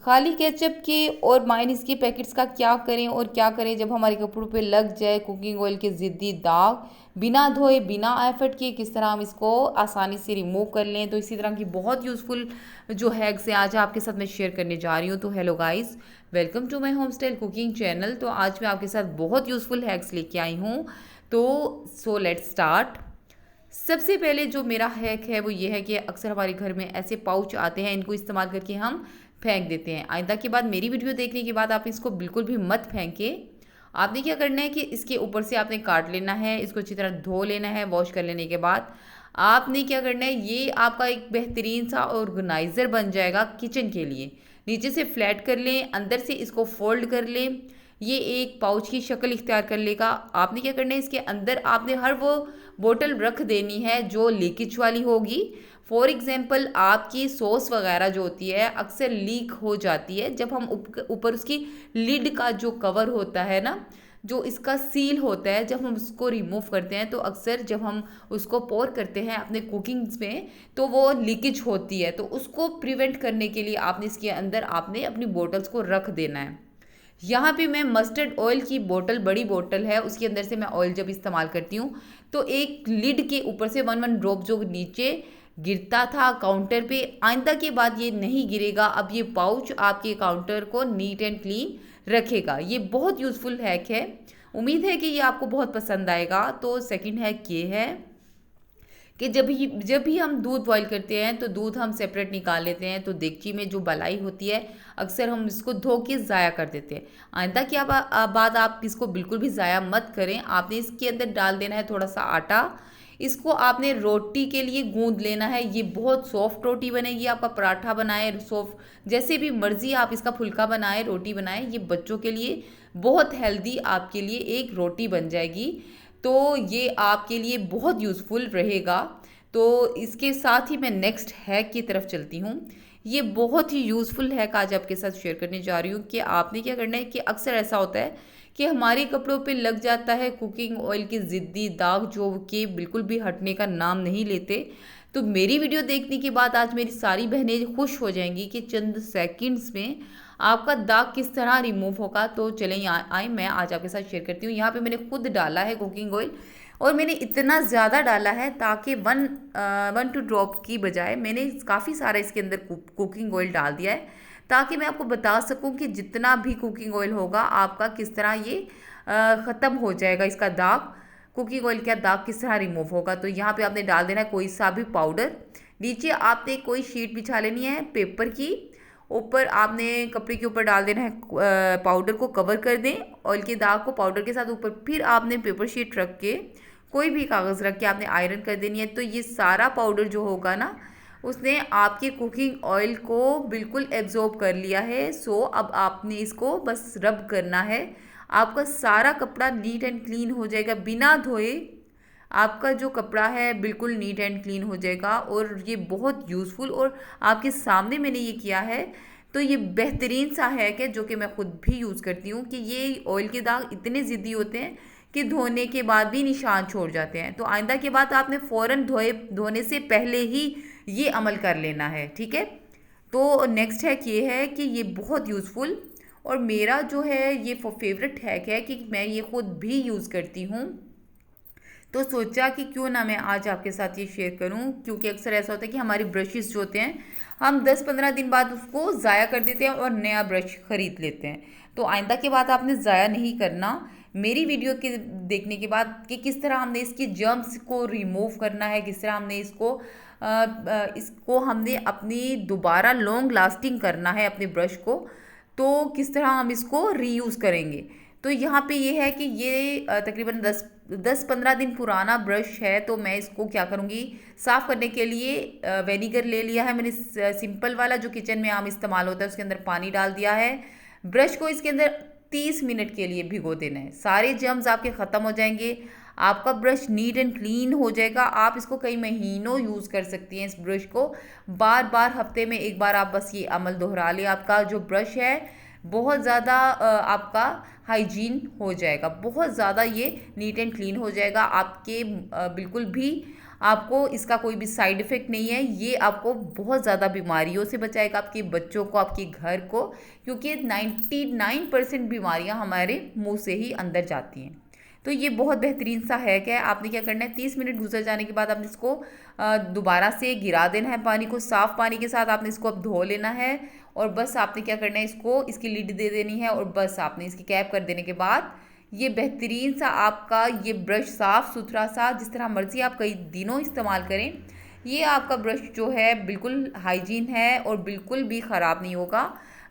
खाली केचप के और मायोनीज के पैकेट्स का क्या करें और क्या करें जब हमारे कपड़ों पे लग जाए कुकिंग ऑयल के ज़िद्दी दाग। बिना धोए बिना एफर्ट किए किस तरह हम इसको आसानी से रिमूव कर लें। तो इसी तरह की बहुत यूज़फुल जो हैक्स हैं आज आपके साथ मैं शेयर करने जा रही हूँ। तो hello guys, welcome to my home style cooking channel. तो आज मैं आपके साथ बहुत यूज़फुल हैक्स लेके आई हूँ। तो सो लेट्स स्टार्ट। सबसे पहले जो मेरा हैक है वो ये है कि अक्सर हमारे घर में ऐसे पाउच आते हैं, इनको इस्तेमाल करके हम फेंक देते हैं। आइंदा के बाद मेरी वीडियो देखने के बाद आप इसको बिल्कुल भी मत फेंके। आपने क्या करना है कि इसके ऊपर से आपने काट लेना है, इसको अच्छी तरह धो लेना है। वॉश कर लेने के बाद आपने क्या करना है, ये आपका एक बेहतरीन सा ऑर्गेनाइज़र बन जाएगा किचन के लिए। नीचे से फ्लैट कर लें, अंदर से इसको फोल्ड कर लें, ये एक पाउच की शक्ल इख्तियार कर लेगा। आपने क्या करना है, इसके अंदर आपने हर वो बोतल रख देनी है जो लीकेज वाली होगी। फॉर एग्जांपल आपकी सॉस वगैरह जो होती है अक्सर लीक हो जाती है जब हम ऊपर उसकी लिड का जो कवर होता है ना, जो इसका सील होता है, जब हम उसको रिमूव करते हैं तो अक्सर जब हम उसको पोर करते हैं अपने कुकिंग्स में तो वो लीकेज होती है। तो उसको प्रिवेंट करने के लिए आपने इसके अंदर आपने अपनी बोटल्स को रख देना है। यहाँ पे मैं मस्टर्ड ऑयल की बोतल, बड़ी बोतल है, उसके अंदर से मैं ऑयल जब इस्तेमाल करती हूँ तो एक लिड के ऊपर से वन ड्रॉप जो नीचे गिरता था काउंटर पे, आइंदा के बाद ये नहीं गिरेगा। अब ये पाउच आपके काउंटर को नीट एंड क्लीन रखेगा। ये बहुत यूज़फुल हैक है, उम्मीद है कि ये आपको बहुत पसंद आएगा। तो सेकंड हैक ये है कि जब भी हम दूध बॉईल करते हैं तो दूध हम सेपरेट निकाल लेते हैं, तो देगची में जो बलाई होती है अक्सर हम इसको धो के ज़ाया कर देते हैं। आइंदा की बात आप इसको बिल्कुल भी ज़ाया मत करें। आपने इसके अंदर डाल देना है थोड़ा सा आटा, इसको आपने रोटी के लिए गूंद लेना है। ये बहुत सॉफ्ट रोटी बनेगी। आपका पराठा बनाए, सॉफ्ट जैसे भी मर्जी आप इसका फुल्का बनाए, रोटी बनाए, ये बच्चों के लिए बहुत हेल्दी आपके लिए एक रोटी बन जाएगी। तो ये आपके लिए बहुत यूज़फुल रहेगा। तो इसके साथ ही मैं नेक्स्ट हैक की तरफ चलती हूँ। ये बहुत ही यूज़फुल हैक आज आपके साथ शेयर करने जा रही हूँ कि आपने क्या करना है कि अक्सर ऐसा होता है कि हमारे कपड़ों पे लग जाता है कुकिंग ऑयल के ज़िद्दी दाग जो कि बिल्कुल भी हटने का नाम नहीं लेते। तो मेरी वीडियो देखने के बाद आज मेरी सारी बहनें खुश हो जाएंगी कि चंद सेकंड्स में आपका दाग किस तरह रिमूव होगा। तो चलें यहाँ आए, मैं आज आपके साथ शेयर करती हूँ। यहाँ पे मैंने खुद डाला है कुकिंग ऑयल, और मैंने इतना ज़्यादा डाला है ताकि वन टू ड्रॉप की बजाय मैंने काफ़ी सारा इसके अंदर कुकिंग ऑयल डाल दिया है, ताकि मैं आपको बता सकूं कि जितना भी कुकिंग ऑयल होगा आपका किस तरह ये ख़त्म हो जाएगा, इसका दाग, कुकिंग ऑयल का दाग किस तरह रिमूव होगा। तो यहाँ पे आपने डाल देना है कोई सा भी पाउडर। नीचे आपने कोई शीट बिछा लेनी है पेपर की, ऊपर आपने कपड़े के ऊपर डाल देना है पाउडर को, कवर कर दें ऑयल के दाग को पाउडर के साथ ऊपर। फिर आपने पेपर शीट रख के कोई भी कागज़ रख के आपने आयरन कर देनी है। तो ये सारा पाउडर जो होगा ना, उसने आपके कुकिंग ऑयल को बिल्कुल एब्जॉर्ब कर लिया है। सो अब आपने इसको बस रब करना है, आपका सारा कपड़ा नीट एंड क्लीन हो जाएगा। बिना धोए आपका जो कपड़ा है बिल्कुल नीट एंड क्लीन हो जाएगा। और ये बहुत यूज़फुल और आपके सामने मैंने ये किया है। तो ये बेहतरीन सा हैक है जो कि मैं खुद भी यूज़ करती हूँ कि ये ऑयल के दाग इतने ज़िद्दी होते हैं कि धोने के बाद भी निशान छोड़ जाते हैं। तो आइंदा के बाद आपने फ़ौरन धोने से पहले ही ये अमल कर लेना है, ठीक है। तो नेक्स्ट हैक ये है कि ये बहुत यूज़फुल और मेरा जो है ये फेवरेट हैक है कि मैं ये खुद भी यूज़ करती हूँ। तो सोचा कि क्यों ना मैं आज आपके साथ ये शेयर करूं, क्योंकि अक्सर ऐसा होता है कि हमारे ब्रशेस जो होते हैं हम 10-15 दिन बाद उसको ज़ाया कर देते हैं और नया ब्रश ख़रीद लेते हैं। तो आइंदा के बाद आपने ज़ाया नहीं करना। मेरी वीडियो के देखने के बाद कि किस तरह हमने इसकी जर्म्स को रिमूव करना है, किस तरह हमने इसको हमने अपनी दोबारा लॉन्ग लास्टिंग करना है अपने ब्रश को, तो किस तरह हम इसको रीयूज़ करेंगे। तो यहाँ पे ये है कि ये तकरीबन 10-15 दिन पुराना ब्रश है। तो मैं इसको क्या करूँगी, साफ़ करने के लिए वेनिगर ले लिया है मैंने, सिंपल वाला जो किचन में आम इस्तेमाल होता है, उसके अंदर पानी डाल दिया है। ब्रश को इसके अंदर 30 मिनट के लिए भिगो देना है, सारे जर्म्स आपके ख़त्म हो जाएंगे, आपका ब्रश नीट एंड क्लीन हो जाएगा। आप इसको कई महीनों यूज़ कर सकती हैं। इस ब्रश को बार बार हफ्ते में एक बार आप बस ये अमल दोहरा लें, आपका जो ब्रश है बहुत ज़्यादा आपका हाइजीन हो जाएगा, बहुत ज़्यादा ये नीट एंड क्लीन हो जाएगा। आपके बिल्कुल भी आपको इसका कोई भी साइड इफ़ेक्ट नहीं है। ये आपको बहुत ज़्यादा बीमारियों से बचाएगा, आपके बच्चों को, आपके घर को, क्योंकि 99% बीमारियां हमारे मुंह से ही अंदर जाती हैं। तो ये बहुत बेहतरीन सा हैक है। आपने क्या करना है, 30 मिनट गुजर जाने के बाद आपने इसको दोबारा से गिरा देना है पानी को, साफ़ पानी के साथ आपने इसको अब धो लेना है। और बस आपने क्या करना है, इसको इसकी लिड दे देनी है और बस आपने इसकी कैप कर देने के बाद ये बेहतरीन सा आपका ये ब्रश साफ़ सुथरा सा, जिस तरह मर्ज़ी आप कई दिनों इस्तेमाल करें, ये आपका ब्रश जो है बिल्कुल हाइजीन है और बिल्कुल भी ख़राब नहीं होगा।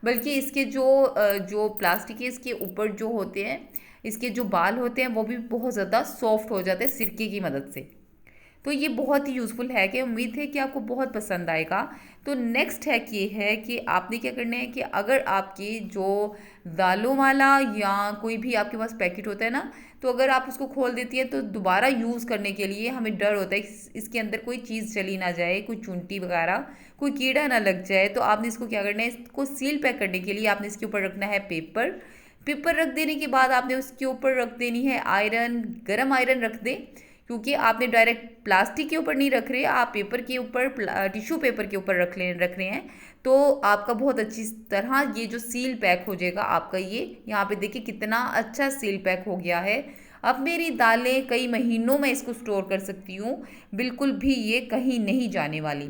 बल्कि इसके जो प्लास्टिक है, इसके ऊपर जो होते हैं, इसके जो बाल होते हैं, वो भी बहुत ज़्यादा सॉफ्ट हो जाते हैं सिरके की मदद से। तो ये बहुत ही यूज़फुल हैक है। उम्मीद है कि आपको बहुत पसंद आएगा। तो नेक्स्ट हैक ये है कि आपने क्या करना है कि अगर आपकी जो दालों वाला या कोई भी आपके पास पैकेट होता है ना, तो अगर आप उसको खोल देती है तो दोबारा यूज़ करने के लिए हमें डर होता है इसके अंदर कोई चीज़ चली ना जाए, कोई चूंटी वगैरह, कोई कीड़ा ना लग जाए। तो आपने इसको क्या करना है, इसको सील पैक करने के लिए आपने इसके ऊपर रखना है पेपर। पेपर रख देने के बाद आपने उसके ऊपर रख देनी है आयरन, गरम आयरन रख दें, क्योंकि आपने डायरेक्ट प्लास्टिक के ऊपर नहीं रख रहे, आप पेपर के ऊपर, टिश्यू पेपर के ऊपर रख रहे हैं। तो आपका बहुत अच्छी तरह ये जो सील पैक हो जाएगा आपका। ये यहाँ पे देखिए कितना अच्छा सील पैक हो गया है। अब मेरी दालें कई महीनों में इसको स्टोर कर सकती हूँ, बिल्कुल भी ये कहीं नहीं जाने वाली।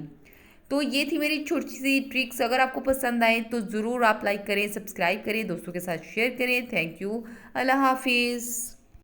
तो ये थी मेरी छोटी सी ट्रिक्स। अगर आपको पसंद आए तो ज़रूर आप लाइक करें, सब्सक्राइब करें, दोस्तों के साथ शेयर करें। Thank you. अल्लाह हाफिज़।